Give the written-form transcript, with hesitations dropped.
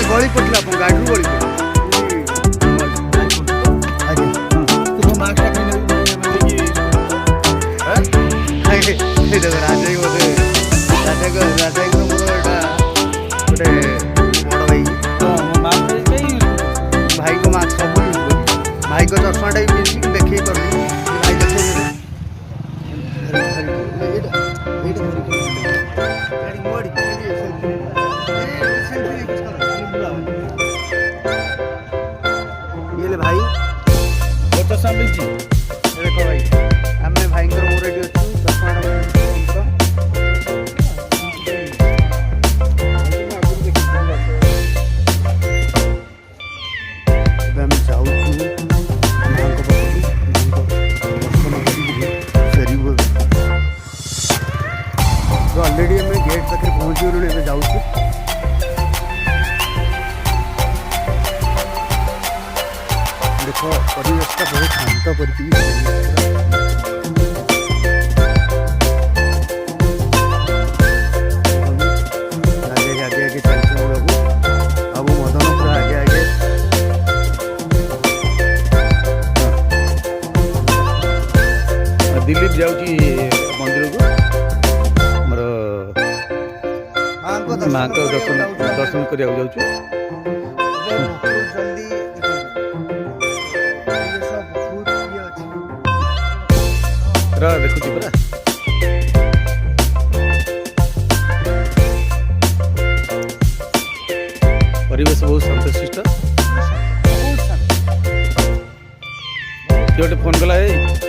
गली पड़ता गाड़ी गली राजा बोले राजा गोटे बड़ भाई भाई को मार्क्स सब भाई को चश्माटा भी देखे कर भाई देखे ये भाई चश्मा मिलती देखो भाई आम भाई मोर ये चश्मा ऑलरेडी आम गेट पाखे पहुँच गलु जाऊँ देख परिवेशटा बहुत शांत कर आगे आगे आगे चलते बाबू अब मदन पूरा आगे आगे दिलीप जाऊँगी मंदिर को मोर माँ को दर्शन करने जाऊँ देखुची परा परिवेश बहुत शांतशिष्ट किए फोन कला